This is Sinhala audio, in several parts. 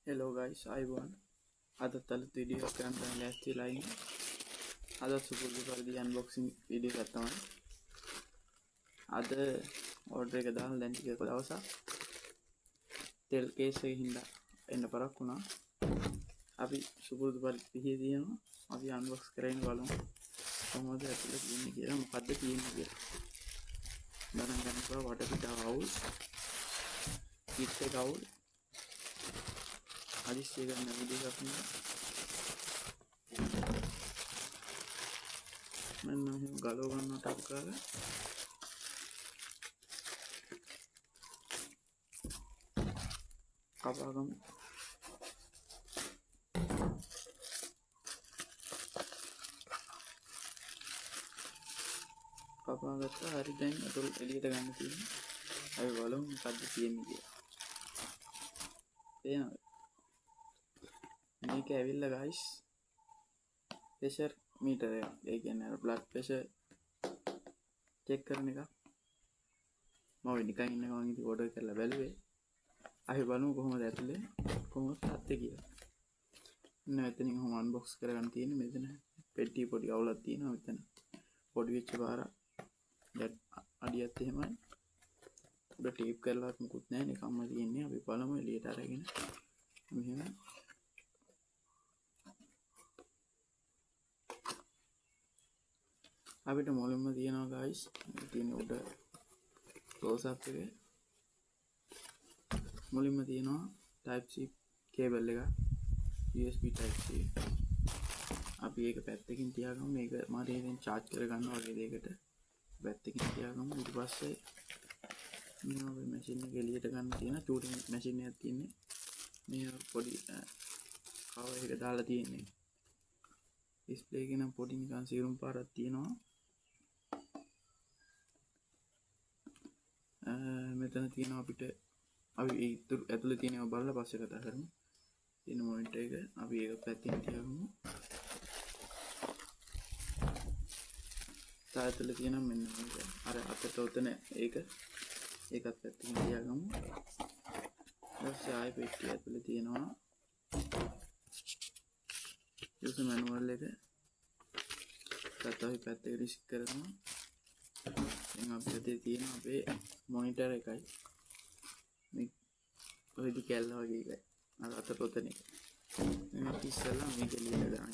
Hello guys, අයිබෝන්. අද තලත් වීඩියෝ එකක් ගන්න ලෑස්තිලා ඉන්නේ. අද සුපුරුදු පරිදි අන්බොක්සිං වීඩියෝ එකක් තමයි. අද ඕඩර් එක දාලා දැන් ටික දවසක් තෙල් කේස් එකේ හින්දා එන්න පරක් වුණා. අපි සුපුරුදු පරිදි පිහේ දිනනවා. අපි අන්බොක්ස් කරගෙන බලමු. කොහොමද ඇතුලේ තියෙන්නේ කියලා, මොකද්ද තියෙන්නේ කියලා. බලන්න ගන්නකොට වටපිටාව අවුල්. කිට් එක අවුල්. හදිස්සිය ගන්න වීඩියෝ එකක් නේ. මම මෙහෙම ගලව ගන්නවා ටක් ගාලා. කපාගමු. කපාගත්තා. හරි දැන් අතල් එළියට ගන්න තියෙනවා. අපි බලමු මොකද්ද තියෙන්නේ කියලා. පේනවද? මේක ඇවිල්ලා guys ප්‍රෙෂර් මීටර් එක. ඒ කියන්නේ අර බ්ලඩ් ප්‍රෙෂර් චෙක් කරන එක. මම නිකන් ඉන්න ගමන් ඉතින් ඕඩර් කරලා බැලුවේ. අපි බලමු කොහොමද ඇතුලේ කොහොමද තාත්තේ කියලා. එතනින් කොහොම අන්බොක්ස් කරගන්න තියෙන්නේ. මෙතන පෙට්ටි පොඩි අවුලක් තියෙනවා. මෙතන පොඩි වෙච්ච පාරක් දැන් අඩියත් එහෙමයි. උඩ ටේප් කරලාත් මුකුත් නැහැ. නිකම්ම තියෙන්නේ. අපි බලමු එළියට අරගෙන. මෙහෙම අපිට මුලින්ම තියෙනවා guys තියෙන උඩ close up එකේ මුලින්ම තියෙනවා type C cable එක USB type C. අපි ඒක පැත්තකින් තියාගමු. මේක මාරේෙන් charge කරගන්න වගේ දෙයකට පැත්තකින් තියාගමු. ඊට පස්සේ මේ මැෂින් එක එළියට ගන්න තියෙන චූටින් මැෂින් එකක් තියෙන්නේ. මේ පොඩි කවර් එක දාලා තියෙන්නේ. ඩිස්ප්ලේ එක නම් පොඩි නිකන් සිරුම් පාරක් තියෙනවා. මෙතන තියෙනවා අපිට අපි ඉතුරු ඇතුලේ තියෙනවා බලලා පස්සේ කතා කරමු. තියෙන මොනිටර් එක අපි ඒක පැත්තකින් තියාගමු. තාත්තලා තියෙන මෙන්න මේක. අර අතට උතන ඒකත් පැත්තකින් තියාගමු. ඊට ආයෙ පෙට්ටිය ඇතුලේ තියෙනවා යුස මැනුවල් එක. ඒකත් අපි පැත්තකට රිස්ක් කරනවා. දැන් අපිට තියෙන අපේ මොනිටර් එකයි මේ ඔයදි කැල්ල වගේ එකයි අර අතට උතන එක. මේක ඉස්සෙල්ලා මේක එළියට දාන්න.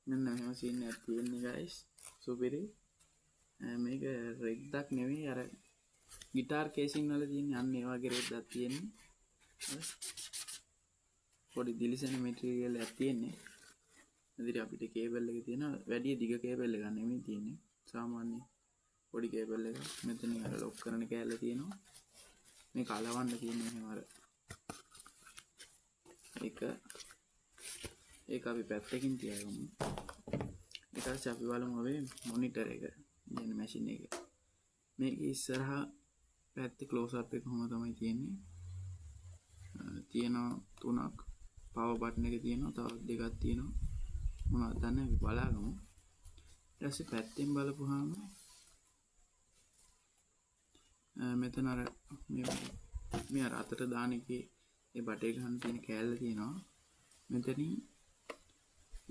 මෙන්න මෙහෙම සීන් එකක් තියෙන්නේ guys. සුපිරි. මේක රෙද්දක් නෙවෙයි අර গিitar කේසින් වල තියෙන අන්න ඒ වගේ රෙද්දක් තියෙන්නේ. පොඩි දිලිසෙන මැටීරියල් එකක් තියෙන්නේ. ඉතින් අපිට කේබල් එක තියෙන වැඩි දිග කේබල් එකක් නෙමෙයි තියෙන්නේ. සාමාන්‍ය පොඩි කේබල් එකක්. මෙතනින් අර ලොක් කරන කෑල්ල තියෙනවා. මේක අලවන්න තියෙන්නේ එහෙම අර ඒක අපි පැත්තකින් තියාගමු. ඊට පස්සේ අපි බලමු අපේ මොනිටර් එක කියන්නේ මැෂින් එක. මේක ඉස්සරහා පැත්තේ ක්ලෝස් අප් එක කොහොම තමයි තියෙන්නේ. තියෙනවා 3ක්. පවර් බටන් එක තියෙනවා. තව දෙකක් තියෙනවා. මොනවද දන්නේ අපි බලාගමු. ඊට පස්සේ පැත්තෙන් බලපුවාම මෙතන අර මේ අර අතට දාන එකේ ඒ බටේ ගන්න තියෙන කෑල්ල තියෙනවා. මෙතනින්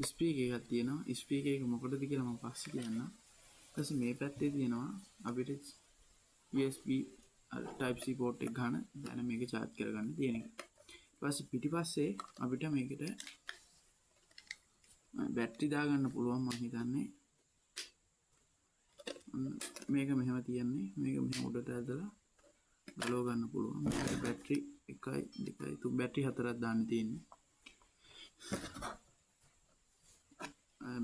ස්පීකර් එකක් තියෙනවා. ස්පීකර් එක මොකටද කියලා මම පස්සේ කියන්නම්. ඊට පස්සේ මේ පැත්තේ තියෙනවා අපිට USB type C port එක ගන්න දැන් මේක charge කරගන්න තියෙන එක. ඊට පස්සේ පිටිපස්සේ අපිට මේකට බැටරි දාගන්න පුළුවන් මම හිතන්නේ. මේක මෙහෙම තියන්නේ. මේක මෙහෙම උඩට ඇදලා ගලව ගන්න පුළුවන්. මේක බැටරි 1 2 3 බැටරි 4ක් දාන්න තියෙන්නේ.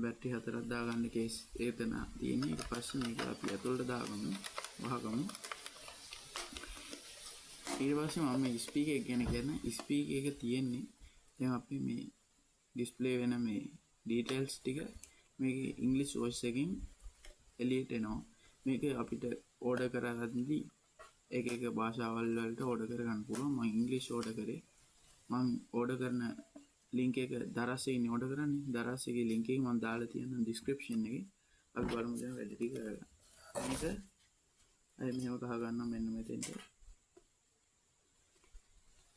බැටරි 4ක් දාගන්න කේස් එතන තියෙන්නේ. ඊට පස්සේ මේක අපි ඇතුළට දාගමු. වහගමු. ඊට පස්සේ මම මේ ස්පීකර් එක ගැන කියන්නේ. ස්පීකර් එක තියෙන්නේ දැන් අපි මේ ඩිස්ප්ලේ වෙන මේ ඩීටේල්ස් ටික මේකේ ඉංග්‍රීසි වොයිස් එකකින් එළියට එනවා. මේක අපිට ඕඩර් කරගන්නදී එක භාෂාවල් වලට ඕඩර් කරගන්න පුළුවන්. මම ඉංග්‍රීසි ඕඩර් කරේ. මම ඕඩර් කරන ලින්ක් එක දරස්සේ ඉන්නේ ඕඩර් කරන්නේ. දරස්සේගේ ලින්ක් එක මම දාලා තියෙනවා ඩිස්ක්‍රිප්ෂන් එකේ. අපි බලමු දැන් වැඩි ටික කරගන්න. මේක අය මෙහෙම ගහ ගන්න මෙන්න මෙතෙන්ට.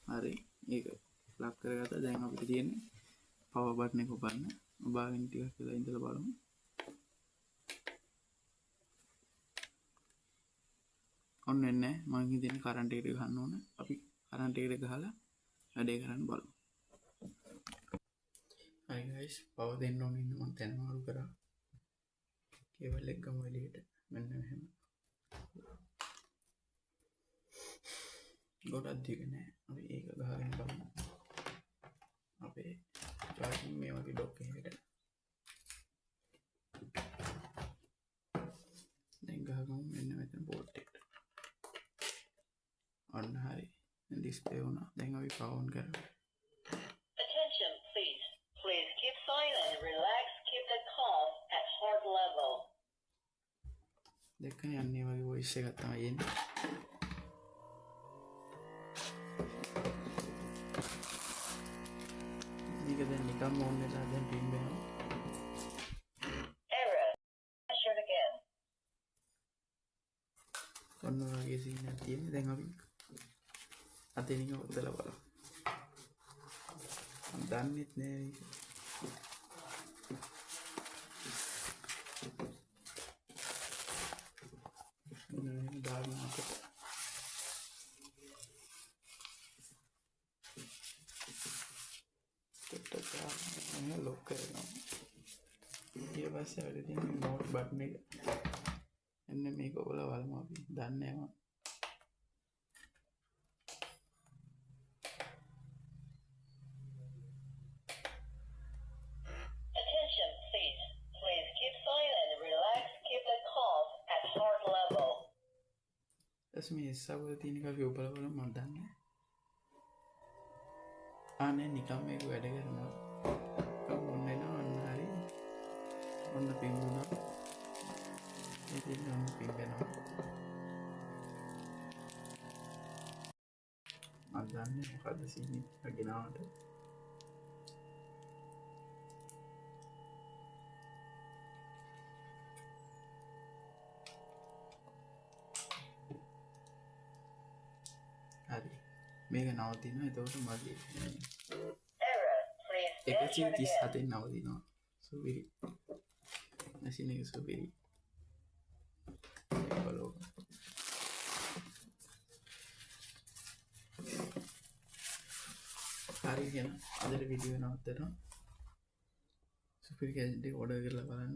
හරි ඒක ප්ලග් කරගත්තා. දැන් අපිට තියෙන්නේ පවර් බටන් එක ඔබන්න. ඔබාගෙන ටිකක් වෙලා ඉඳලා බලමු. ඔන්න එන්නේ මම හිතන්නේ කරන්ට් එකට ගහන්න ඕන. අපි කරන්ට් එකට ගහලා වැඩේ කරන්න බලමු. හරි guys පවර් දෙන්න ඕන ඉන්න මම දැන් මාරු කරා. කේබල් එක ගමු එළියට. මෙන්න මෙහෙම. ගොඩක් දිග නෑ. අපි ඒක ගහගෙන බලමු. අපේ charging මේ වගේ ඩොක් එකකට. දැන් ගහගමු මෙන්න මෙතන පෝට් එකට. ඔන්න හරි. දැන් ඩිස්ප්ලේ වුණා. දැන් අපි පවර් ඔන් කරමු. Attention, please. Please keep silent, relax, keep the calm at heart level. දැක්කනේ අන්නේ වගේ වොයිස් එකක් තමයි එන්නේ. මේක දැන් නිකම්ම ඕන් වෙලා දැන් පින් වෙනවා. Error. Measured again. ඔන්න වගේ සීන් එකක් තියෙන්නේ. දැන් අපි අතේනික උදලා බලමු. මම දන්නෙත් නෑ මේක. මොනවද දාගෙන අපිට ටටා ලොක් කරනවා. ඊට පස්සේ අපිට තියෙන නෝට් බටන් එක. එන්න මේක ඔයාලා බලමු අපි. දන්නේ නැහැ මම. Attention, please. Please keep silent, relax, keep the calm at heart level. දැන් මේ සවල තියෙන එක අපි ඔයාලා බලමු. මම දන්නේ නැහැ. ආනේ නිකම් මේක වැඩ කරනවා. ඔන්න එනවා ඔන්න හරි. ඔන්න පින්නුනා. ඉතින් ඔන්න පින් වෙනවා. මම දන්නේ මොකද සීන් එක ගෙනාවට. හරි. මේක නවතිනවා. එතකොට මගේ Error. Please measured again. 137 නවතිනවා. සුපිරි. මැෂින් එක සුපිරි. ඒක බලන්න. හරි එහෙනම් අදට වීඩියෝ නවත්තනවා. සුපිරි ගැජට් එක ඕඩර් කරලා බලන්න.